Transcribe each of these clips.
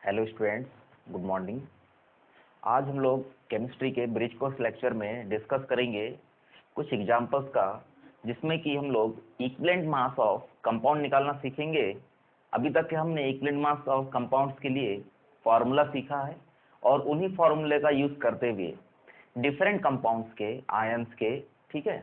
Hello students, good morning. आज हम लोग केमिस्ट्री के ब्रिज कोर्स लेक्चर में डिस्कस करेंगे कुछ एग्जांपल्स का, जिसमें कि हम लोग इक्विवेलेंट मास ऑफ कंपाउंड निकालना सीखेंगे। अभी तक के हमने इक्विवेलेंट मास ऑफ कंपाउंड्स के लिए फार्मूला सीखा है और उन्हीं फार्मूले का यूज करते हुए डिफरेंट कंपाउंड्स के आयंस के, ठीक है,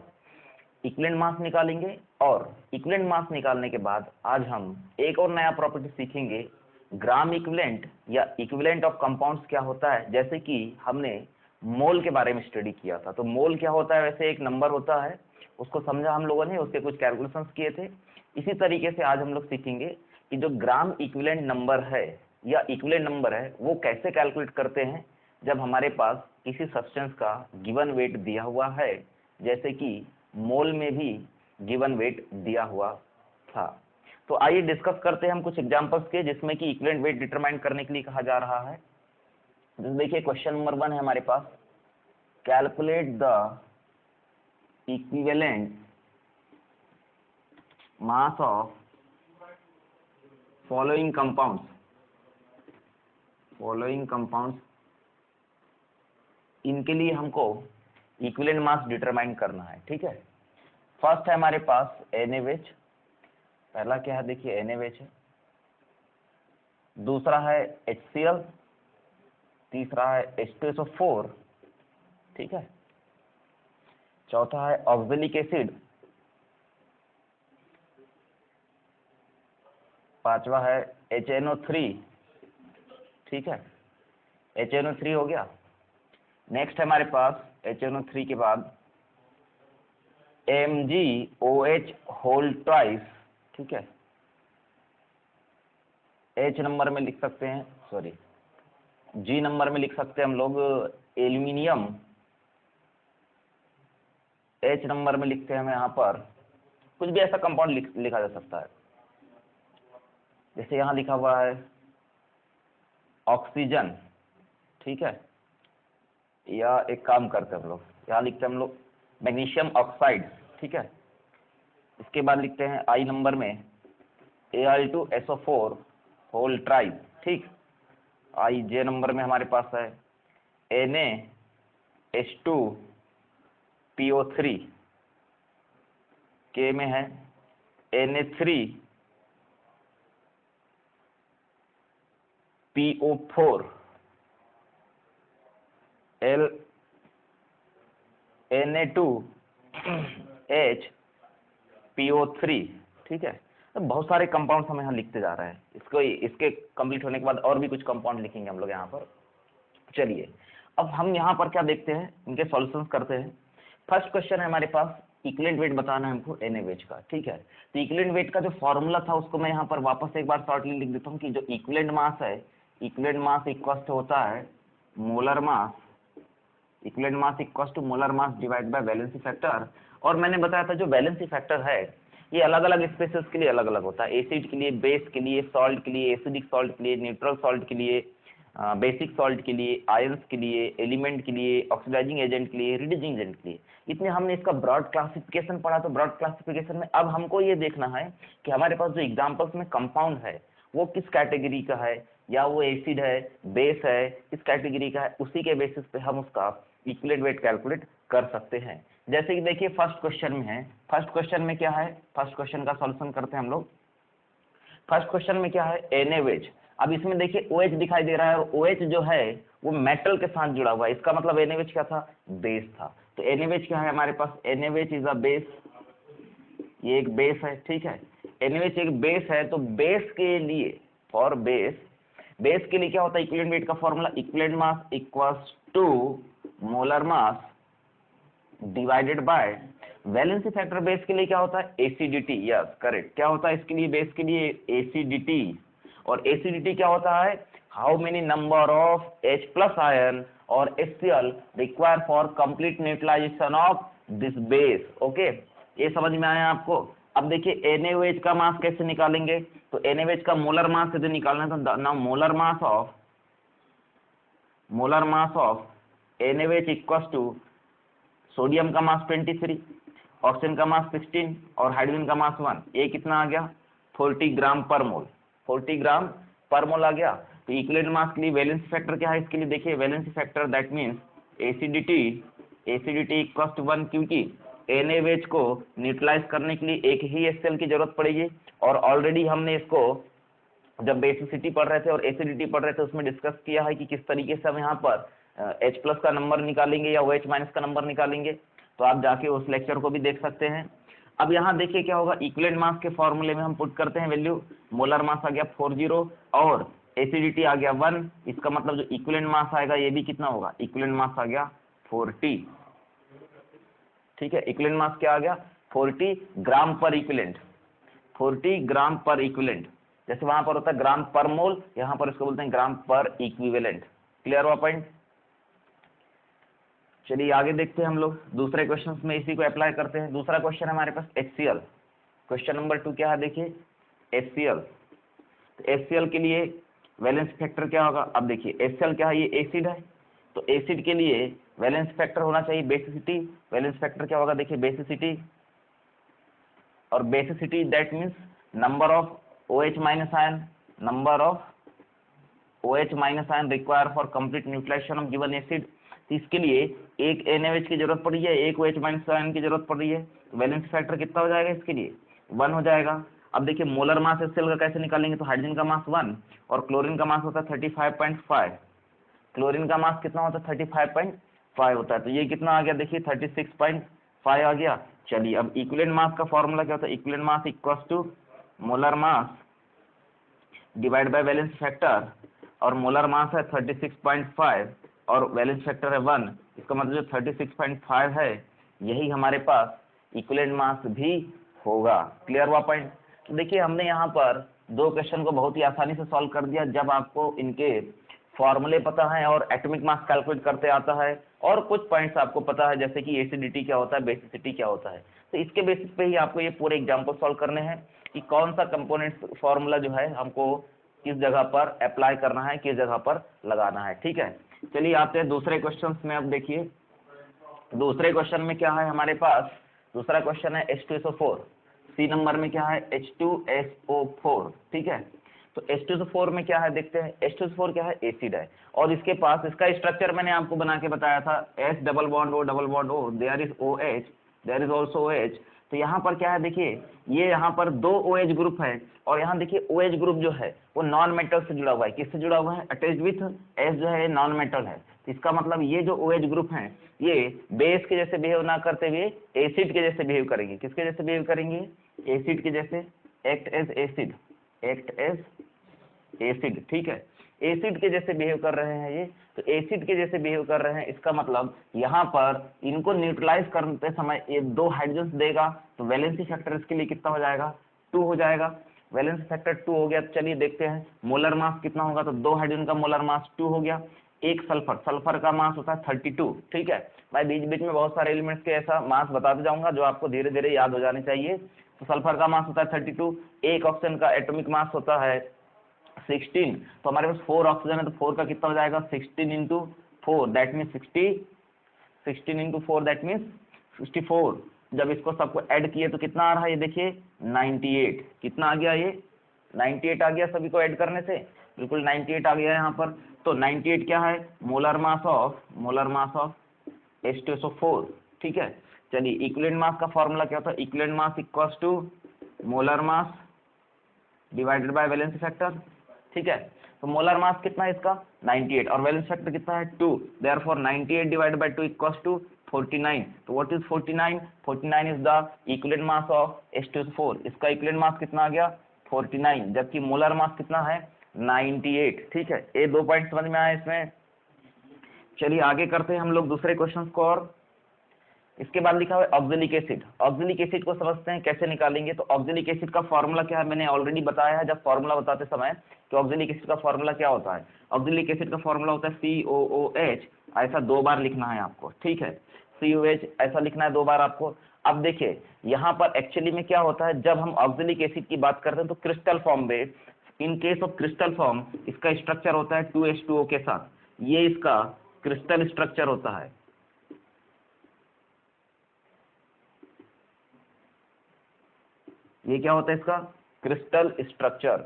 इक्विवेलेंट मास निकालेंगे। और इक्विवेलेंट मास निकालने के बाद आज हम एक और नया प्रॉपर्टी सीखेंगे, ग्राम इक्विवेलेंट या इक्विवेलेंट ऑफ कंपाउंड्स क्या होता है। जैसे कि हमने मोल के बारे में स्टडी किया था, तो मोल क्या होता है, वैसे एक नंबर होता है, उसको समझा हम लोगों ने, उसके कुछ कैलकुलेशंस किए थे। इसी तरीके से आज हम लोग सीखेंगे कि जो ग्राम इक्विवेलेंट नंबर है या इक्विवेलेंट नंबर है वो कैसे कैलकुलेट करते हैं जब हमारे पास किसी सब्सटेंस का गिवन वेट दिया हुआ है, जैसे कि मोल में भी गिवन वेट दिया हुआ था। तो आइए डिस्कस करते हैं हम कुछ एग्जांपल्स के, जिसमें कि इक्विवेलेंट वेट डिटरमाइन करने के लिए कहा जा रहा है। तो देखिए क्वेश्चन नंबर 1 है हमारे पास, calculate the equivalent mass of following compounds. इनके लिए हमको इक्विवेलेंट मास डिटरमाइन करना है, ठीक है। फर्स्ट है हमारे पास NaOH, पहला क्या है देखिए NaOH है, दूसरा है HCl, तीसरा है H2SO4, ठीक है, चौथा है ऑक्जेलिक एसिड, पांचवा है HNO3, ठीक है, HNO3 हो गया। नेक्स्ट है हमारे पास HNO3 के बाद MgOH होल ट्वाइस, ठीक है, H नंबर में लिख सकते हैं, सॉरी G नंबर में लिख सकते हैं हम लोग एल्यूमिनियम, H नंबर में लिखते हैं हम यहाँ पर कुछ भी ऐसा कंपाउंड लिखा जा सकता है, जैसे यहाँ लिखा हुआ है ऑक्सीजन, ठीक है। या एक काम करते हैं हम लोग, यहाँ लिखते हैं हम लोग मैग्नीशियम ऑक्साइड, ठीक है। इसके बाद लिखते हैं I नंबर में Al2SO4 होल ट्राइस, ठीक। J नंबर में हमारे पास है Na H2PO3, K में है Na3PO4, Na2HPO3, ठीक है। तो बहुत सारे कंपाउंड्स हम यहाँ लिखते जा रहे हैं। इसके कंप्लीट होने के बाद और भी कुछ कंपाउंड लिखेंगे हम लोग यहाँ पर। चलिए अब हम यहाँ पर क्या देखते हैं, इनके सॉल्यूशंस करते हैं। फर्स्ट क्वेश्चन है हमारे पास, इक्विवेलेंट वेट बताना है हमको NaOH का, ठीक है। तो इक्विवेलेंट वेट का जो फॉर्मूला था उसको मैं यहाँ पर वापस एक बार शॉर्टली लिख देता हूँ कि जो इक्विवेलेंट मास है, इक्विवेलेंट मास इक्वल होता है molar mass, equivalent mass equal to molar mass divide by valency factor. और मैंने बताया था जो वैलेंसी फैक्टर है ये अलग अलग स्पेसीज के लिए अलग अलग होता है, एसिड के लिए, बेस के लिए, सॉल्ट के लिए, एसिडिक सॉल्ट के लिए, न्यूट्रल सॉल्ट के लिए, बेसिक सॉल्ट के लिए, आयंस के लिए, एलिमेंट के लिए, ऑक्सीडाइजिंग एजेंट के लिए, रिड्यूसिंग एजेंट के लिए। इतने हमने इसका ब्रॉड क्लासिफिकेशन पढ़ा। तो ब्रॉड क्लासिफिकेशन में अब हमको ये देखना है कि हमारे पास जो एग्जांपल्स में कंपाउंड है वो किस कैटेगरी का है, या वो एसिड है, बेस है, किस कैटेगरी का है, उसी के बेसिस पे हम उसका इक्विवेलेंट वेट कैलकुलेट कर सकते हैं। जैसे कि देखिए फर्स्ट क्वेश्चन में है, फर्स्ट क्वेश्चन में क्या है, फर्स्ट क्वेश्चन का सॉल्यूशन करते हैं हम लोग। फर्स्ट क्वेश्चन में क्या है NaOH। अब इसमें देखिए OH दिखाई दे रहा है और OH जो है वो मेटल के साथ जुड़ा हुआ है, इसका मतलब NaOH क्या था, बेस था। तो NaOH क्या है हमारे पास, NaOH इज अ बेस, ये एक बेस है, ठीक है। NaOH एक बेस है, तो बेस के लिए, फॉर बेस के लिए क्या होता है इक्विवेलेंट वेट का formula, equivalent mass equals to molar mass divided by valency factor. Base के लिए क्या होता है एसिडिटी, यस करेक्ट। क्या होता है इसके लिए, बेस के लिए एसिडिटी, और एसिडिटी क्या होता है, how many number of H plus ion और HCl require for complete neutralization of this base. Okay, ये समझ में आया आपको। अब देखिए NaOH का मास कैसे निकालेंगे, तो NaOH का मोलर मास यदि निकालना है तो now molar mass of NaOH equals to sodium का मास 23, ऑक्सीजन का मास 16 और हाइड्रोजन का मास 1। ये कितना आ गया, 40 ग्राम पर मोल, 40 ग्राम पर मोल आ गया। तो इक्विवेलेंट मास के लिए वैलेंस फैक्टर क्या है इसके लिए, देखिए valence factor that means acidity equal to 1, क्योंकि NaOH को न्यूट्रलाइज करने के लिए एक ही HCl की जरूरत पड़ेगी। और ऑलरेडी हमने इसको जब बेसिसिटी पढ़ रहे थे और एसिडिटी पढ़ रहे थे उसमें डिस्कस किया है कि किस तरीके से हम यहाँ पर H+ का नंबर निकालेंगे या OH- का नंबर निकालेंगे, तो आप जाके उस लेक्चर को भी देख सकते हैं। अब यहाँ देखिए क्या होगा, इक्विवेलेंट मास के फॉर्मूले में हम पुट करते हैं वैल्यू, मोलर मास आ गया 40 और एसिडिटी आ गया 1, इसका मतलब जो इक्विवेलेंट मास आएगा ये भी कितना होगा, इक्विवेलेंट मास आ गया 40। ठीक है, इक्विवेलेंट मास क्या आ गया 40 ग्राम पर इक्विवेलेंट, 40 ग्राम पर इक्विवेलेंट। जैसे वहां पर होता है ग्राम पर मोल, यहाँ पर इसको बोलते हैं ग्राम पर इक्विवेलेंट। क्लियर हुआ पॉइंट। चलिए आगे देखते हैं हम लोग दूसरे क्वेश्चन में इसी को अप्लाई करते हैं। दूसरा क्वेश्चन है हमारे पास HCl। क्वेश्चन नंबर 2 क्या है देखिए, HCl। तो HCl के लिए वैलेंस फैक्टर क्या होगा, अब देखिए HCl क्या है, ये एसिड है, तो एसिड के लिए वैलेंस फैक्टर होना चाहिए बेसिसिटी। वैलेंस फैक्टर क्या होगा देखिए, बेसिसिटी, और basicity that means number of OH- ion, number of OH- ion require for complete neutralization of given acid. तो इसके लिए एक NaOH की जरूरत पड़ी है, एक OH- आयन की जरूरत पड़ रही है, तो वैलेंस फैक्टर कितना हो जाएगा इसके लिए, 1 हो जाएगा। अब देखिए मोलर मास HCl का कैसे निकालेंगे, तो हाइड्रोजन का मास 1 और क्लोरीन का मास होता है 35.5, क्लोरीन का मास कितना होता है 35.5 होता है, तो ये कितना आ गया देखिए 36.5 आ गया। चलिए अब इक्विवेलेंट मास का फॉर्मूला क्या होता है, equivalent mass equals to molar mass divide by valence factor, और मोलर मास है 36.5 और वैलेंस फैक्टर है 1, इसका मतलब जो 36.5 है यही हमारे पास इक्विवेलेंट मास भी होगा। क्लियर हुआ पॉइंट। तो देखिए हमने यहाँ पर दो क्वेश्चन को बहुत ही आसानी से सॉल्व कर दिया जब आपको इनके फॉर्मूले पता है और एटॉमिक मास कैलकुलेट करते आता है और कुछ पॉइंट्स आपको पता है जैसे कि एसिडिटी क्या होता है, बेसिसिटी क्या होता है। तो इसके बेसिस पे ही आपको ये पूरे एग्जाम्पल सॉल्व करने हैं कि कौन सा कंपोनेंट फॉर्मूला जो है हमको किस जगह पर अप्लाई करना है, किस जगह पर लगाना है। ठीक है, चलिए आते हैं दूसरे क्वेश्चन में। अब देखिए दूसरे क्वेश्चन में क्या है हमारे पास, दूसरा क्वेश्चन है H2SO4। सी नंबर में क्या है H2SO4। ठीक है, तो H2SO4 में क्या है देखते हैं। H2SO4 क्या है, एसिड है और इसके पास इसका स्ट्रक्चर मैंने आपको बना के बताया था, S double bond O, there is OH, there is also OH। तो यहाँ पर क्या है देखिए, ये यहाँ पर 2 OH ग्रुप है और यहाँ देखिए OH ग्रुप जो है वो नॉन मेटल से जुड़ा हुआ है। किससे जुड़ा हुआ है, अटैच्ड विथ S जो है नॉन मेटल है। इसका मतलब ये जो OH ग्रुप हैं ये बेस के जैसे बिहेव ना करते हुए एसिड के जैसे बिहेव करेंगे। किसके जैसे बिहेव करेंगे, एसिड के जैसे, act as acid, act as acid. ठीक है, एसिड के जैसे बिहेव कर रहे हैं ये, तो एसिड के जैसे बिहेव कर रहे हैं इसका मतलब यहाँ पर इनको न्यूट्रलाइज करते समय ये 2 हाइड्रोजन देगा, तो वैलेंसी फैक्टर इसके लिए कितना हो जाएगा, 2 हो जाएगा। वैलेंसी फैक्टर 2 हो गया। चलिए देखते हैं मोलर मास कितना होगा, तो 2 हाइड्रोजन का मोलर मास 2 हो गया। एक सल्फर, सल्फर का मास होता है 32। ठीक है, मैं बीच बीच में बहुत सारे एलिमेंट्स के ऐसा मास बताते जाऊंगा जो आपको धीरे धीरे याद हो जाने चाहिए। तो सल्फर का मास होता है 32, एक ऑक्सीजन का एटॉमिक मास होता है 16, तो हमारे पास 4 ऑक्सीजन है तो 4 का कितना हो जाएगा 16 into 4 that mean 60, 16 into 4 that mean 64। जब इसको सबको ऐड किए तो कितना आ रहा है ये देखिए 98। कितना आ गया ये 98 आ गया, सभी को ऐड करने से बिल्कुल 98 आ गया यहाँ पर। तो 98 क्या है, मोलर मास ऑफ H2SO4। ठीक है, चलिए इक्विवेलेंट मास का फॉर्मूला क्या होता है, equivalent mass equals to molar mass divided by valency factor. ठीक है, तो मोलर मास कितना है इसका 98 और वैलेंस फैक्टर कितना है 2, therefore 98 divided by 2 equals to 49। तो what is 49, 49 is the equivalent mass of H2SO4। इसका इक्विवेलेंट मास कितना आ गया 49, जबकि मोलर मास कितना है 98। ठीक है, ये 2 पॉइंट समझ में आए इसमें। चलिए आगे करते हैं हम लोग दूसरे क्वेश्चन को। और इसके बाद लिखा हुआ है ऑक्जेलिक एसिड। ऑक्जेलिक एसिड को समझते हैं कैसे निकालेंगे। तो ऑक्जेलिक एसिड का फॉर्मूला क्या है, मैंने ऑलरेडी बताया है जब फॉर्मूला बताते समय कि ऑक्जेलिक एसिड का फॉर्मूला क्या होता है। ऑक्जेलिक एसिड का फॉर्मूला होता है COOH, ऐसा 2 बार लिखना है आपको। ठीक है, COH ऐसा लिखना है 2 बार आपको। अब देखिए यहाँ पर एक्चुअली में क्या होता है, जब हम ऑक्जेलिक एसिड की बात करते हैं तो क्रिस्टल फॉर्म में, in case of crystal form इसका स्ट्रक्चर होता है 2H2O के साथ, ये इसका क्रिस्टल स्ट्रक्चर होता है। ये क्या होता है इसका क्रिस्टल स्ट्रक्चर।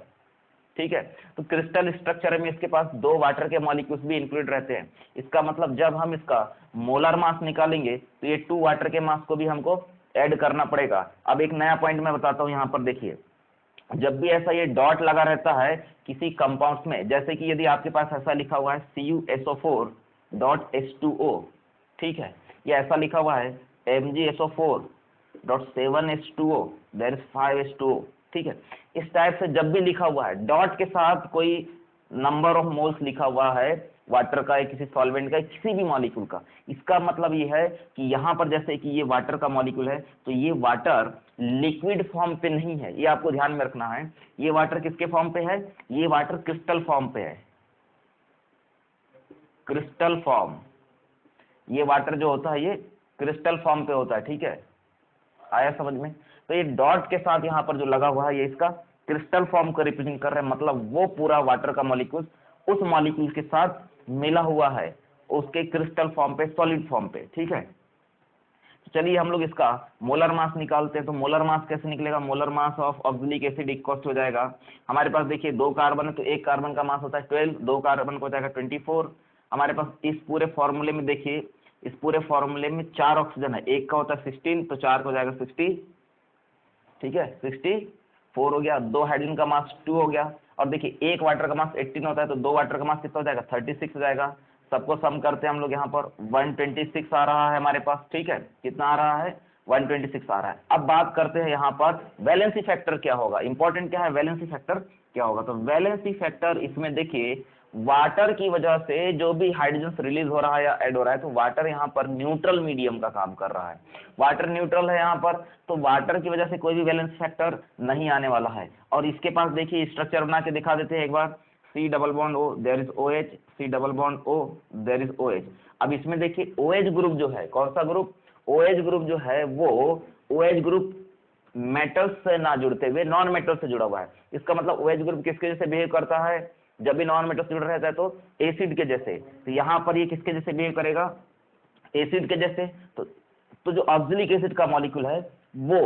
ठीक है। तो क्रिस्टल स्ट्रक्चर में इसके पास 2 वाटर के मॉलिक्यूल्स भी इंक्लूड रहते हैं। इसका मतलब जब हम इसका मोलर मास निकालेंगे तो ये 2 वाटर के मास को भी हमको ऐड करना पड़ेगा। अब एक नया पॉइंट मैं बताता हूँ यहाँ पर, देखिए जब भी ऐसा ये डॉट लगा रहता है किसी कंपाउंड्स में, जैसे कि यदि आपके पास ऐसा लिखा हुआ है CuSO4 डॉट H2O, ठीक है, ये ऐसा लिखा हुआ है MgSO4 dot 7H2O there is 5H2O, ठीक है, इस टाइप से जब भी लिखा हुआ है डॉट के साथ कोई नंबर ऑफ मोल्स लिखा हुआ है वाटर का या किसी सॉल्वेंट का, किसी भी मॉलिक्यूल का, इसका मतलब ये है कि यहाँ पर जैसे कि ये वाटर का मॉलिक्यूल है तो ये वाटर लिक्विड फॉर्म पे नहीं है, ये आपको ध्यान में रखना है। ये वाटर किसके फॉर्म पे है? ये वाटर क्रिस्टल फॉर्म पे है, क्रिस्टल फॉर्म। ये वाटर जो होता है ये क्रिस्टल फॉर्म पे होता है, ठीक है, आया समझ में? तो ये डॉट के साथ यहाँ पर जो लगा हुआ है ये इसका क्रिस्टल फॉर्म को रिप्रेजेंट कर रहा है, मतलब वो पूरा वाटर का मॉलिक्यूल उस मॉलिक्यूल के साथ मिला हुआ है उसके क्रिस्टल फॉर्म पे, सॉलिड फॉर्म पे, ठीक है। चलिए हम लोग इसका मोलर मास निकालते हैं। तो मोलर मास कैसे निकलेगा? Molar mass of oxalic acid equal हो जाएगा, हमारे पास देखिए 2 कार्बन है तो 1 कार्बन का मास होता है 12, 2 कार्बन को हो जाएगा 24। हमारे पास इस पूरे फॉर्मूले में देखिए, इस पूरे फॉर्मूले में 4 ऑक्सीजन है, 1 का होता है 16 तो 4 का हो जाएगा 60, ठीक है, 64 हो गया। 2 हाइड्रोजन का मास 2 हो गया, और देखिए 1 वाटर का मास 18 होता है तो 2 वाटर का मास कितना हो जाएगा? 36 हो जाएगा। सबको सम करते हैं हम लोग, यहाँ पर 126 आ रहा है हमारे पास, ठीक है, कितना आ रहा है? 126 आ रहा है। अब बात करते हैं यहाँ पर वैलेंसी फैक्टर क्या होगा, इंपॉर्टेंट क्या है, वैलेंसी फैक्टर क्या होगा। तो वैलेंसी फैक्टर इसमें देखिए वाटर की वजह से जो भी हाइड्रोजन रिलीज हो रहा है या ऐड हो रहा है, तो वाटर यहाँ पर न्यूट्रल मीडियम का काम कर रहा है, वाटर न्यूट्रल है यहाँ पर, तो वाटर की वजह से कोई भी वैलेंस फैक्टर नहीं आने वाला है। और इसके पास देखिए स्ट्रक्चर बना के दिखा देते हैं एक बार, C double bond O there is OH, C double bond O there is OH। अब इसमें देखिए OH ग्रुप जो है, कौन सा ग्रुप? OH ग्रुप जो है वो OH ग्रुप मेटल्स से ना जुड़ते हुए नॉन मेटल से जुड़ा हुआ है। इसका मतलब OH ग्रुप किसके जैसे बिहेव करता है? जब भी नॉन मेटल से जुड़ा रहता है तो एसिड के जैसे। तो यहाँ पर ये किसके जैसे बिहेव करेगा? एसिड के जैसे। तो जो ऑक्जेलिक एसिड का मॉलिक्यूल है वो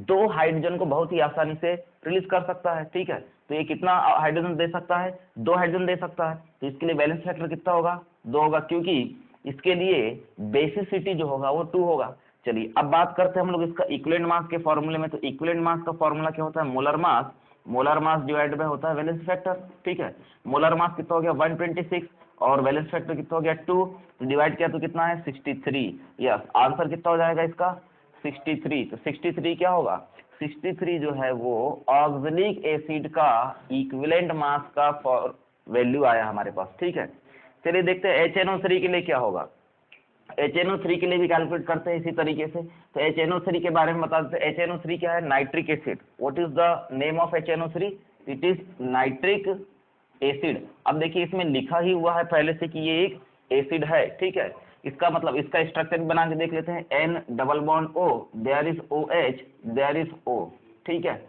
2 हाइड्रोजन को बहुत ही आसानी से रिलीज कर सकता है, ठीक है। तो ये कितना हाइड्रोजन दे सकता है? 2 हाइड्रोजन दे सकता है। तो इसके लिए वैलेंस फैक्टर कितना होगा? 2 होगा, क्योंकि इसके लिए बेसिसिटी जो होगा वो 2 होगा। चलिए अब बात करते हैं हम लोग इसका इक्विवेलेंट मास के फॉर्मूले में। तो इक्विवेलेंट मास का फॉर्मूला क्या होता है? मोलर मास, मोलर मास डिवाइड बाय होता है वैलेंस फैक्टर, ठीक है। मोलर मास कितना हो गया? 126, और वैलेंस फैक्टर कितना हो गया? 2, तो डिवाइड किया तो कितना है? 63। यस, आंसर कितना हो जाएगा इसका? 63। तो 63 क्या होगा? 63 जो है वो ऑक्जेलिक एसिड का इक्विवेलेंट मास का वैल्यू आया हमारे पास, ठीक है। चलिए देखते हैं HNO3 के लिए क्या होगा। HNO3 के लिए भी कैलकुलेट करते हैं इसी तरीके से। तो HNO3 के बारे में बता देते हैं। HNO3 क्या है? Nitric acid. What is the name of HNO3? It is nitric acid. अब देखिए इसमें लिखा ही हुआ है पहले से कि ये एक एसिड है, ठीक है। इसका मतलब इसका स्ट्रक्चर बना के देख लेते हैं। N double bond O there is OH there is O, ठीक है।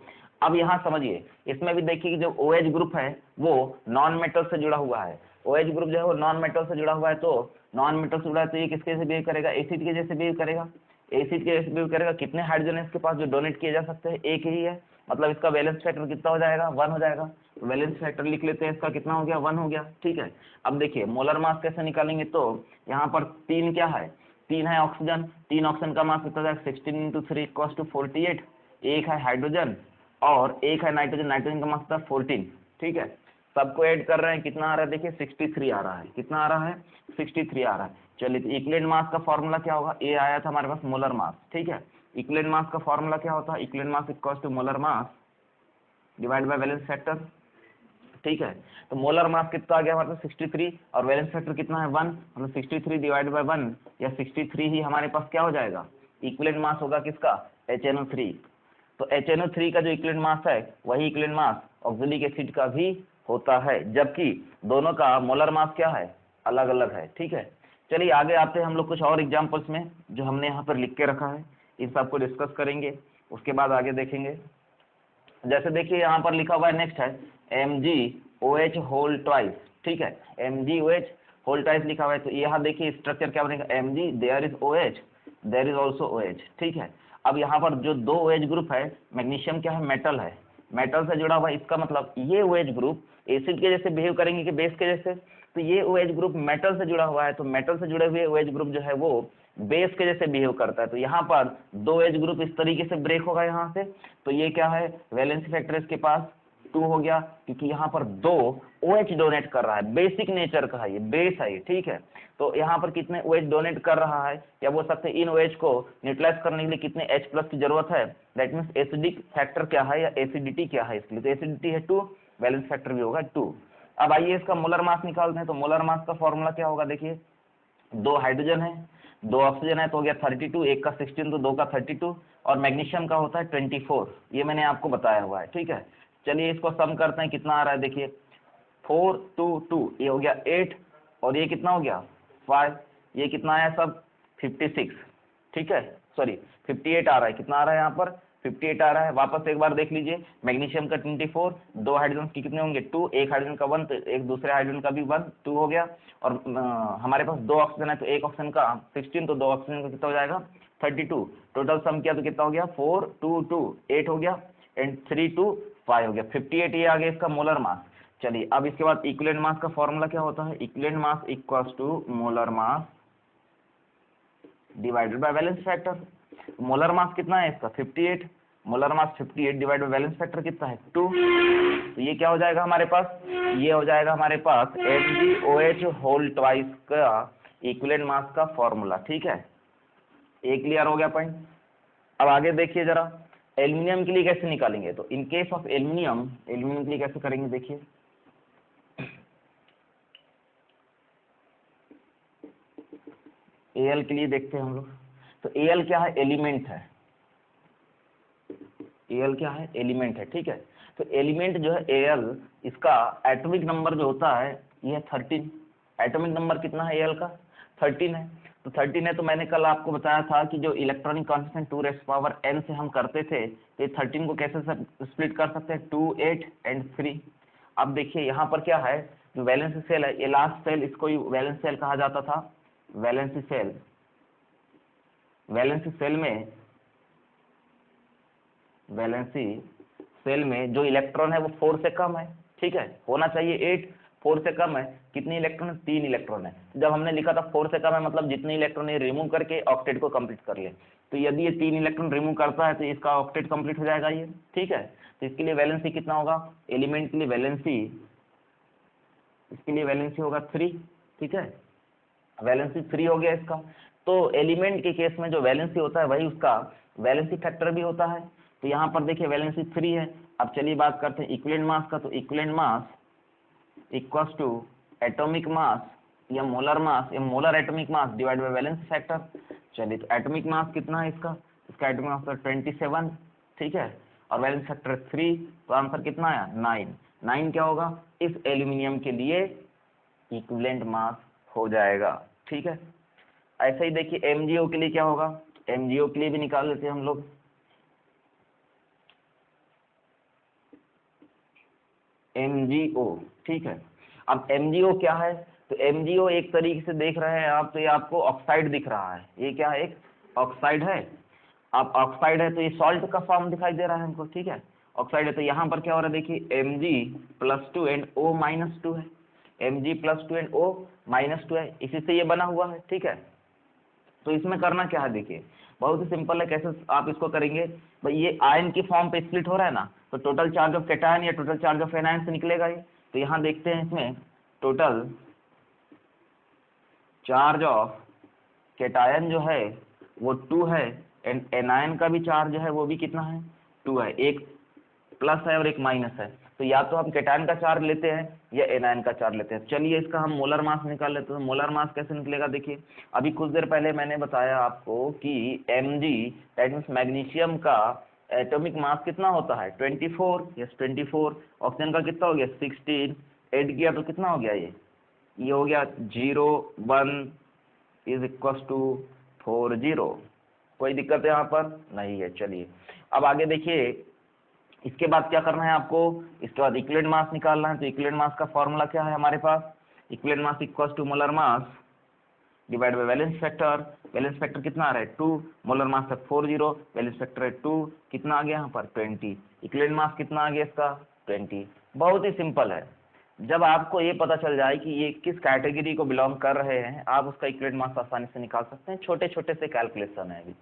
अब यहाँ समझिए इसमें भी देखिए कि जो OH ग्रुप है वो नॉन मेटल से जुड़ा हुआ है। OH ग्रुप जो है वो नॉन मेटल से जुड़ा हुआ है, तो नॉन मेटल से जुड़ा है तो ये किसके जैसे बिहेव करेगा? एसिड के जैसे बिहेव करेगा, एसिड के जैसे बिहेव करेगा। कितने हाइड्रोजन है इसके पास जो डोनेट किए जा सकते हैं? एक ही है, मतलब इसका वैलेंस फैक्टर कितना हो जाएगा? 1 हो जाएगा। तो वैलेंस फैक्टर लिख लेते हैं, इसका कितना हो गया? 1 हो गया, ठीक है। अब देखिए मोलर मास कैसे निकालेंगे, तो यहाँ पर 3 क्या है? 3 है ऑक्सीजन, 3 ऑक्सीजन का मास कितना हो जाएगा? 16 × 3 = 48। एक है हाइड्रोजन और एक है नाइट्रोजन, नाइट्रोजन का मास होता है 14, ठीक है। सबको ऐड कर रहे हैं, कितना आ रहा है? देखिए 63 आ रहा है। कितना आ रहा है? 63 आ रहा है। चलिए तो इक्विवेलेंट मास का फॉर्मूला क्या होगा? ये आया था हमारे पास मोलर मास, ठीक है। इक्विवेलेंट मास का फॉर्मूला क्या होता है? Equivalent mass equals to molar mass divide by valence factor, ठीक है। तो मोलर मास कितना आ गया हमारे पास? 63, और वैलेंस फैक्टर कितना है? 1, मतलब 63 डिवाइड बाय 1 या 63 ही हमारे पास क्या हो जाएगा? इक्विवेलेंट मास होगा किसका? HNO3। तो HNO3 का जो इक्विवेलेंट मास है वही इक्विवेलेंट मास ऑक्जेलिक एसिड का भी होता है, जबकि दोनों का मोलर मास क्या है? अलग अलग है, ठीक है। चलिए आगे आते हैं हम लोग कुछ और एग्जांपल्स में जो हमने यहाँ पर लिख के रखा है, इन सबको डिस्कस करेंगे, उसके बाद आगे देखेंगे। जैसे देखिए यहाँ पर लिखा हुआ है, नेक्स्ट है MgOH होल ट्वाइस, ठीक है। MgOH होल ट्वाइस लिखा हुआ है, तो यहाँ देखिए स्ट्रक्चर क्या बनेगा? Mg there is OH there is also OH, ठीक है। अब यहाँ पर जो 2 OH ग्रुप है, मैग्नीशियम क्या है? मेटल है, मेटल से जुड़ा हुआ है, इसका मतलब ये OH ग्रुप एसिड के जैसे बिहेव करेंगे कि बेस के जैसे, तो ये OH ग्रुप मेटल से जुड़ा हुआ है, तो मेटल से जुड़े हुए OH ग्रुप जो है वो बेस के जैसे बिहेव करता है। तो यहाँ पर 2 OH ग्रुप इस तरीके से ब्रेक होगा यहाँ से, तो ये क्या है, वैलेंसी फैक्टर इसके पास 2 हो गया, क्योंकि यहाँ पर 2 OH डोनेट कर रहा है, बेसिक नेचर का है ये, बेस है ये, ठीक है। तो यहाँ पर कितने OH डोनेट कर रहा है, या बोल सकते हैं इन OH को न्यूट्रलाइज करने के लिए कितने H+ की जरूरत है, दैट मीन्स एसिडिक फैक्टर क्या है या एसिडिटी क्या है इसके लिए, तो एसिडिटी है 2, वैलेंस फैक्टर भी होगा 2। अब आइए इसका मोलर मास निकालते हैं। तो मोलर मास का फॉर्मूला क्या होगा, देखिए 2 हाइड्रोजन है, 2 ऑक्सीजन है, तो हो गया 32, एक का 16 तो 2 का 32, और मैग्नीशियम का होता है 24, ये मैंने आपको बताया हुआ है, ठीक है। चलिए इसको सम करते हैं, कितना आ रहा है, देखिए 4 2 2, ये हो गया 8, और ये कितना हो गया 5, ये कितना आया सब 56, ठीक है, सॉरी 58 आ रहा है, कितना आ रहा है यहाँ पर 58 आ रहा है। वापस एक बार देख लीजिए, मैग्नीशियम का 24, 2 हाइड्रोजन की कितने होंगे 2, एक हाइड्रोजन का 1, तो एक दूसरे हाइड्रोजन का भी 1, 2 हो गया, और हमारे पास 2 ऑक्सीजन है, तो एक ऑक्सीजन का 16, तो 2 ऑक्सीजन का कितना हो जाएगा 32, टोटल सम किया तो कितना हो गया 4 2 2 8 हो गया, एंड 3 2 5 हो गया, 58 ये आ गया इसका मोलर मास। चलिए अब इसके बाद इक्विवेलेंट मास का फॉर्मूला क्या होता है, equivalent mass equals to molar mass divided by valence factor. Molar mass कितना है इसका 58, molar mass 58 divide by valence factor कितना है 2, तो ये क्या हो जाएगा हमारे पास, ये हो जाएगा हमारे पास MgOH होल ट्वाइस का इक्विवेलेंट मास का फॉर्मूला, ठीक है। एक क्लियर हो गया पॉइंट। अब आगे देखिए जरा, एल्यूमिनियम के लिए कैसे निकालेंगे, तो इन केस ऑफ एल्यूमिनियम के लिए कैसे करेंगे, देखिए Al के लिए देखते हैं हम लोग। तो Al क्या है, एलिमेंट है, Al क्या है, एलिमेंट है, ठीक है। तो एलिमेंट जो है Al, इसका एटॉमिक नंबर जो होता है ये 13, एटॉमिक नंबर कितना है Al का 13 है। तो 13 है, तो मैंने कल आपको बताया था कि जो इलेक्ट्रॉनिक कांस्टेंट 2n से हम करते थे, तो ये 13 को कैसे स्प्लिट कर सकते हैं 2 8 एंड 3। अब देखिए यहाँ पर क्या है, जो वैलेंसी सेल है, ये लास्ट सेल, इसको ही वैलेंस सेल कहा जाता था, वैलेंसी सेल। वैलेंसी सेल में जो इलेक्ट्रॉन है वो 4 से कम है, ठीक है, होना चाहिए 8, 4 से कम है, कितने इलेक्ट्रॉन है 3 इलेक्ट्रॉन है। जब हमने लिखा था 4 से कम है, मतलब जितने इलेक्ट्रॉन ये रिमूव करके ऑक्टेट को कंप्लीट कर ले, तो यदि ये 3 इलेक्ट्रॉन रिमूव करता है तो इसका ऑक्टेट कंप्लीट हो जाएगा ये, ठीक है। तो इसके लिए वैलेंसी कितना होगा, एलिमेंट के लिए वैलेंसी, इसके लिए वैलेंसी होगा 3, ठीक है, वैलेंसी 3 हो गया इसका। तो एलिमेंट के केस में जो वैलेंसी होता है वही उसका वैलेंसी फैक्टर भी होता है। तो यहाँ पर देखिए वैलेंसी 3 है। अब चलिए बात करते हैं इक्विवेलेंट मास का। तो equivalent mass equals to atomic mass या molar atomic mass divide by valence factor. चलिए तो एटॉमिक मास कितना है इसका एटॉमिक मास 27, ठीक है, और वैलेंस फैक्टर 3, तो आंसर कितना आया 9 क्या होगा, इस एल्यूमिनियम के लिए इक्विवेलेंट मास हो जाएगा, ठीक है। ऐसे ही देखिए MgO के लिए क्या होगा, MgO के लिए भी निकाल लेते हैं हम लोग। MgO, ठीक है। अब MgO क्या है, तो MgO एक तरीके से देख रहे हैं आप, तो ये आपको ऑक्साइड दिख रहा है, ये क्या है, एक ऑक्साइड है। अब ऑक्साइड है तो ये सॉल्ट का फॉर्म दिखाई दे रहा है हमको, ठीक है, ऑक्साइड है। तो यहाँ पर क्या हो रहा है, देखिए Mg+2 एंड O-2 है, Mg+2 एंड O-2 है, इसी से ये बना हुआ है, ठीक है। तो इसमें करना क्या है, देखिए बहुत ही सिंपल है, कैसे आप इसको करेंगे भाई, ये आयन की फॉर्म पे स्प्लिट हो रहा है ना, तो टोटल चार्ज ऑफ कैटायन या टोटल चार्ज ऑफ एनायन से निकलेगा ये। तो यहाँ देखते हैं इसमें टोटल चार्ज ऑफ कैटायन जो है वो 2 है, एंड एनायन का भी चार्ज है वो भी कितना है 2 है, एक प्लस है और एक माइनस है। तो या तो हम कैटायन का चार्ज लेते हैं या एनायन का चार्ज लेते हैं। चलिए इसका हम मोलर मास निकाल लेते हैं। तो मोलर मास कैसे निकलेगा, देखिए अभी कुछ देर पहले मैंने बताया आपको कि Mg दैट मीन्स मैग्नीशियम का एटॉमिक मास कितना होता है 24, यस 24, ऑक्सीजन का कितना हो गया 16, ऐड किया तो कितना हो गया ये हो गया 0 1 इज इक्वल टू 40। कोई दिक्कत है यहाँ पर नहीं है। चलिए अब आगे देखिए, इसके बाद क्या करना है आपको, इसके बाद इक्विवेलेंट मास निकालना है। तो इक्विवेलेंट मास का फॉर्मूला क्या है हमारे पास, equivalent mass equals to molar mass divide by valence factor कितना आ रहा है 2, मोलर मास है 40, वैलेंस फैक्टर है 2, कितना आ गया यहाँ पर 20, इक्विवेलेंट मास कितना आ गया इसका 20। बहुत ही सिंपल है, जब आपको ये पता चल जाए कि ये किस कैटेगरी को बिलोंग कर रहे हैं, आप उसका इक्विवेलेंट मास आसानी से निकाल सकते हैं। छोटे छोटे से कैलकुलेशन है अभी,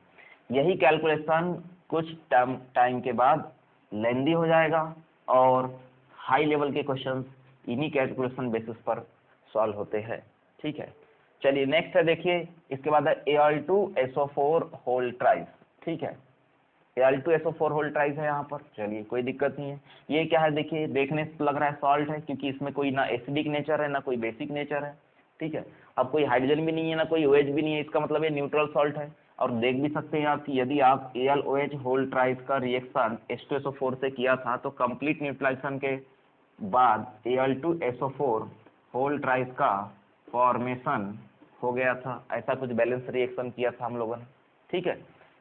यही कैलकुलेशन कुछ टाइम के बाद लेंदी हो जाएगा और हाई लेवल के क्वेश्चन इन्हीं कैलकुलेशन बेसिस पर सॉल्व होते हैं। ठीक है, चलिए नेक्स्ट है, देखिए इसके बाद है Al2SO4 होल ट्राइस। ठीक है, Al2SO4 होल ट्राइस है यहाँ पर, चलिए कोई दिक्कत नहीं है। ये क्या है, देखिए देखने से लग रहा है सॉल्ट है, क्योंकि इसमें कोई ना एसिडिक नेचर है ना कोई बेसिक नेचर है। ठीक है, अब कोई हाइड्रोजन भी नहीं है ना कोई OH भी नहीं है, इसका मतलब ये न्यूट्रल सॉल्ट है। और देख भी सकते हैं आप कि यदि आप AlOH होल ट्राइस का रिएक्शन H2SO4 से किया था तो कंप्लीट न्यूट्रलाइजेशन के बाद Al2SO4 होल ट्राइस का फॉर्मेशन हो गया था। ऐसा कुछ बैलेंस रिएक्शन किया था हम लोगों ने। ठीक है,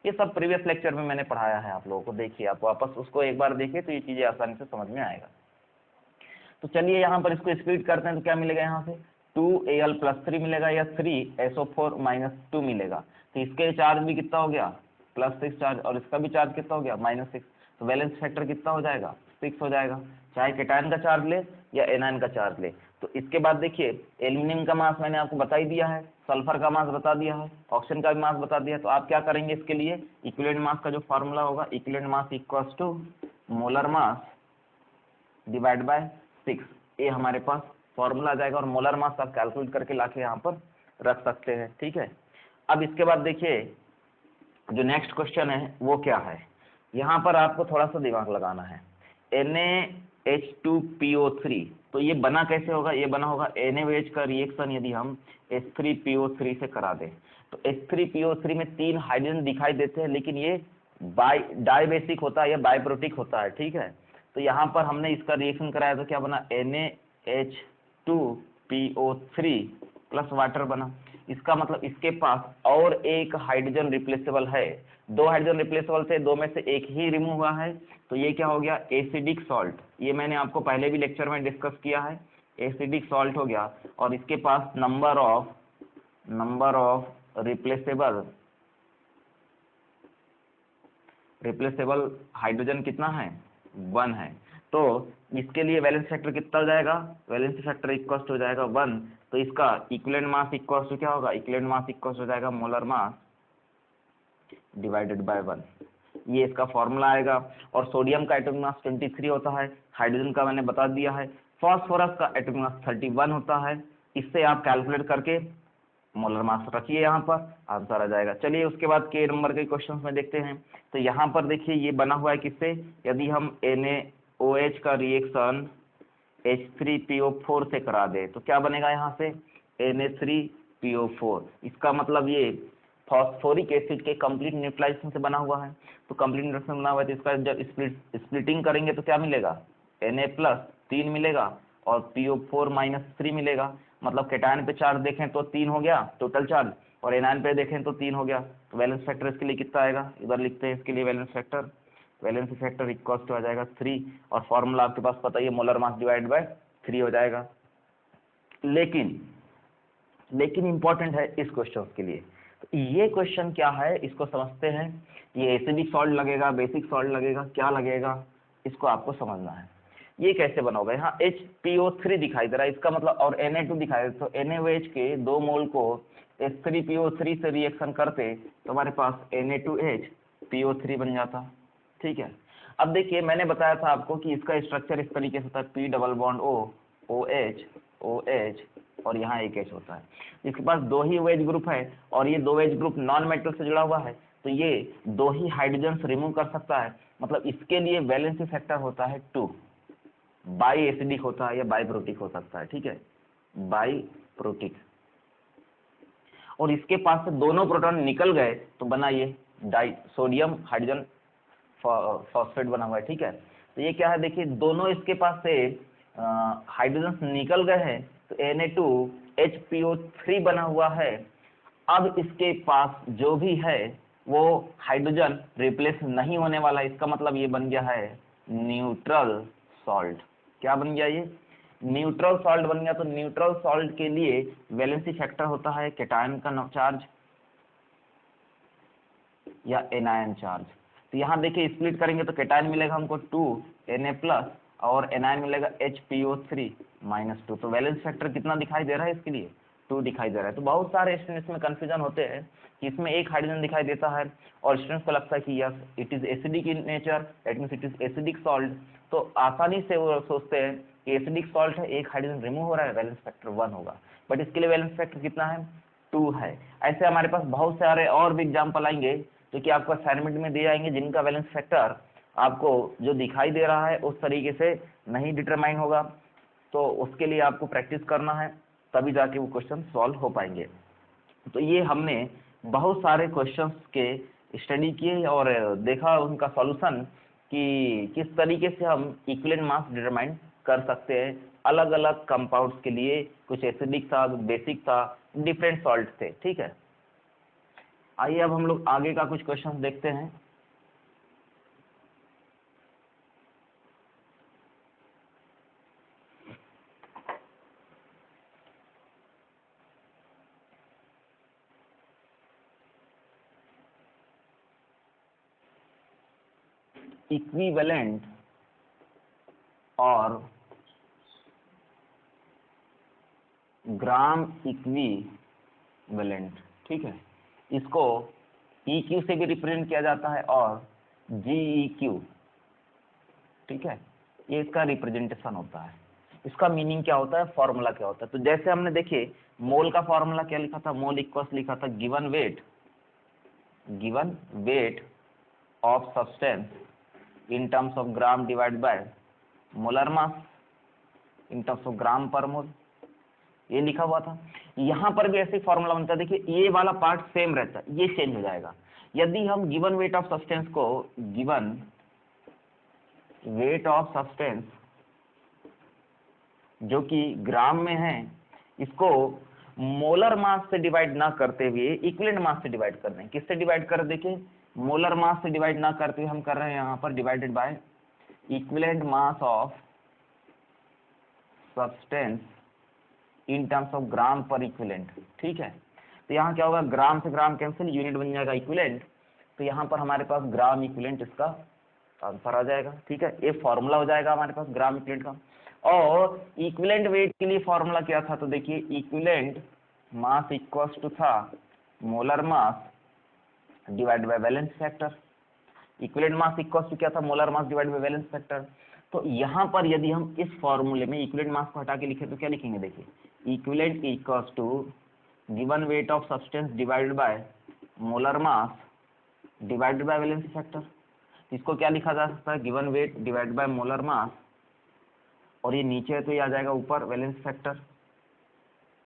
ये सब प्रीवियस लेक्चर में मैंने पढ़ाया है आप लोगों को, देखिए आप वापस उसको एक बार देखिए तो ये चीजें आसानी से समझ में आएगा। तो चलिए यहाँ पर इसको स्प्लिट करते हैं तो क्या मिलेगा यहाँ से 2Al+3 मिलेगा या 3SO4-2 मिलेगा। तो इसके चार्ज भी कितना हो गया +6 चार्ज, और इसका भी चार्ज कितना हो गया -6, तो वैलेंस फैक्टर कितना हो जाएगा 6 हो जाएगा, चाहे कैटायन का चार्ज ले या एनायन का चार्ज ले। तो इसके बाद देखिए एल्यूमिनियम का मास मैंने आपको बता ही दिया है, सल्फर का मास बता दिया है, ऑक्सीजन का भी मास बता दिया है। तो आप क्या करेंगे इसके लिए, इक्विवेलेंट मास का जो फार्मूला होगा, equivalent mass equals to molar mass divide by 6, ये हमारे पास फॉर्मूला आ जाएगा और मोलर मास आप कैलकुलेट करके लाके यहाँ पर रख सकते हैं। ठीक है, अब इसके बाद देखिए जो नेक्स्ट क्वेश्चन है वो क्या है, यहाँ पर आपको थोड़ा सा दिमाग लगाना है। NaH2PO3, तो ये बना कैसे होगा, ये बना होगा NaOH का रिएक्शन यदि हम H3PO3 से करा दें तो H3PO3 में 3 हाइड्रोजन दिखाई देते हैं, लेकिन ये डाई बेसिक होता है या बाइप्रोटिक होता है। ठीक है, तो यहाँ पर हमने इसका रिएक्शन कराया तो क्या बना NaH2PO3 प्लस वाटर बना। इसका मतलब इसके पास और एक हाइड्रोजन रिप्लेसेबल है, 2 हाइड्रोजन रिप्लेसेबल थे, 2 में से एक ही रिमूव हुआ है, तो ये क्या हो गया एसिडिक सॉल्ट। ये मैंने आपको पहले भी लेक्चर में डिस्कस किया है, एसिडिक सॉल्ट हो गया। और इसके पास नंबर ऑफ रिप्लेसेबल हाइड्रोजन कितना है 1 है। तो इसके लिए वैलेंस फैक्टर कितना हो जाएगा, वैलेंस फैक्टर इक्वल हो जाएगा 1, तो इसका इक्विवेलेंट मास इक्वल टू क्या होगा, इक्विवेलेंट मास इक्वल हो जाएगा मोलर मास डिवाइडेड बाय 1, ये इसका फॉर्मूला आएगा। और सोडियम का एटॉमिक मास 23 होता है, हाइड्रोजन का मैंने बता दिया है, फास्फोरस का एटॉमिक मास 31 होता है। इससे आप कैलकुलेट करके मोलर मास रखिए, यहाँ पर आंसर आ जाएगा। चलिए उसके बाद के नंबर के क्वेश्चन में देखते हैं। तो यहाँ पर देखिए ये बना हुआ है किससे, यदि हम NaOH का रिएक्शन H3PO4 से करा दे तो क्या बनेगा यहाँ से Na3PO4। इसका मतलब ये फॉस्फोरिक एसिड के कंप्लीट न्यूट्रलाइजेशन से बना हुआ है। तो कंप्लीट न्यूट्रलाइजेशन बना हुआ है तो इसका जब स्प्लिटिंग करेंगे तो क्या मिलेगा Na+3 मिलेगा और PO4-3 मिलेगा। मतलब कैटायन पे चार्ज देखें तो 3 हो गया टोटल चार्ज, और एनायन पे देखें तो 3 हो गया। तो वैलेंस फैक्टर इसके लिए कितना आएगा, इधर लिखते हैं इसके लिए वैलेंस फैक्टर इक्वल टू आ जाएगा 3, और फॉर्मूला आपके पास पता ही है मोलर मास डिवाइड बाय 3 हो जाएगा। लेकिन इंपॉर्टेंट है इस क्वेश्चन के लिए। तो ये क्वेश्चन क्या है इसको समझते हैं, ये एसिडिक सॉल्ट लगेगा बेसिक सॉल्ट लगेगा क्या लगेगा, इसको आपको समझना है। ये कैसे बना होगा, यहाँ HPO3 दिखाई दे रहा है, इसका मतलब और Na2 दिखाई दे रहा है, तो NaOH के 2 मोल को H3PO3 से रिएक्शन करते तो हमारे पास Na2HPO3 बन जाता। ठीक है, अब देखिए मैंने बताया था आपको कि इसका स्ट्रक्चर इस तरीके से होता है, P double bond O OH OH और यहाँ एक H होता है। इसके पास 2 ही OH ग्रुप है और ये 2 OH ग्रुप नॉन मेटल से जुड़ा हुआ है, तो ये 2 ही हाइड्रोजन रिमूव कर सकता है। मतलब इसके लिए वैलेंसी फैक्टर होता है 2, बाई एसिडिक होता है या बाइप्रोटिक हो सकता है। ठीक है, बाइप्रोटिक। और इसके पास से दोनों प्रोटॉन निकल गए तो बना ये डाई सोडियम हाइड्रोजन फॉस्फेट बना हुआ है। ठीक है, तो ये क्या है देखिए दोनों इसके पास से हाइड्रोजन निकल गए हैं तो Na2HPO3 बना हुआ है। अब इसके पास जो भी है वो हाइड्रोजन रिप्लेस नहीं होने वाला है, इसका मतलब ये बन गया है न्यूट्रल सॉल्ट। क्या बन गया ये न्यूट्रल सॉल्ट बन गया, तो न्यूट्रल सॉल्ट के लिए वैलेंसी फैक्टर होता है कैटायन का चार्ज या एनायन चार्ज। तो यहाँ देखिए स्प्लिट करेंगे तो कैटायन मिलेगा हमको 2Na+ और एनायन मिलेगा HPO3-2। तो वैलेंस फैक्टर कितना दिखाई दे रहा है इसके लिए? 2 दिखाई दे रहा है। तो बहुत सारे स्टूडेंट्स में कंफ्यूजन होते हैं कि इसमें एक हाइड्रोजन दिखाई देता है और स्टूडेंट्स को लगता है कि yes it is acidic in nature, that means it is acidic salt. तो आसानी से वो सोचते हैं कि एसिडिक सॉल्ट है, एक हाइड्रोजन रिमूव हो रहा है, वैलेंस फैक्टर 1 होगा, बट इसके लिए वैलेंस फैक्टर कितना है? 2 है। ऐसे हमारे पास बहुत सारे और भी एग्जाम्पल आएंगे जो कि आपको असाइनमेंट में दे जाएंगे, जिनका वैलेंस फैक्टर आपको जो दिखाई दे रहा है उस तरीके से नहीं डिटरमाइन होगा। तो उसके लिए आपको प्रैक्टिस करना है, तभी जाके वो क्वेश्चन सॉल्व हो पाएंगे। तो ये हमने बहुत सारे क्वेश्चंस के स्टडी किए और देखा उनका सॉल्यूशन कि किस तरीके से हम इक्विवेलेंट मास डिटरमाइन कर सकते हैं अलग अलग कंपाउंड्स के लिए। कुछ एसिडिक था, बेसिक था, डिफरेंट सॉल्ट थे, ठीक है। आइए अब हम लोग आगे का कुछ क्वेश्चंस देखते हैं। इक्विवेलेंट और ग्राम इक्विवेलेंट, ठीक है, इसको EQ से भी रिप्रेजेंट किया जाता है और GEQ, ठीक है, ये इसका रिप्रेजेंटेशन होता है। इसका मीनिंग क्या होता है, फॉर्मूला क्या होता है? तो जैसे हमने देखिए मोल का फॉर्मूला क्या लिखा था, मोल इक्वल्स लिखा था given weight of substance in terms of gram divided by molar mass in terms of ग्राम पर मोल, ये लिखा हुआ था। यहाँ पर भी ऐसे फॉर्मूला बनता है। देखिए ये वाला पार्ट सेम रहता है, ये चेंज हो जाएगा। यदि हम गिवन वेट ऑफ सब्सटेंस को गिवन वेट ऑफ सब्सटेंस जो कि ग्राम में है, इसको मोलर मास से डिवाइड ना करते हुए इक्विवेलेंट मास से डिवाइड कर दें। किससे डिवाइड कर? देखिए मोलर मास से डिवाइड ना करते हुए हम कर रहे हैं यहाँ पर divided by equivalent mass of substance in terms of gram per equivalent, ठीक है। तो यहाँ क्या होगा, ग्राम से ग्राम कैंसिल, यूनिट बन जाएगा इक्विवेलेंट। तो यहाँ पर हमारे पास ग्राम इक्विवेलेंट इसका आंसर आ जाएगा, ठीक है। ये फॉर्मूला हो जाएगा हमारे पास ग्राम इक्विवेलेंट का। और इक्विवेलेंट वेट के लिए फॉर्मूला क्या था? तो देखिए इक्विवेलेंट मास इक्वल्स टू था molar mass divide by valence factor. Equivalent mass equals to क्या था? Molar mass divide by valence factor. तो यहाँ पर यदि हम इस फॉर्मूले में इक्विवेलेंट मास को हटा के लिखे तो क्या लिखेंगे? देखिए equivalent equals to given weight of substance divided by molar mass divided by valence factor. इसको क्या लिखा जा सकता है? Given weight divided by molar mass, और ये नीचे है तो ये आ जाएगा ऊपर वैलेंस फैक्टर।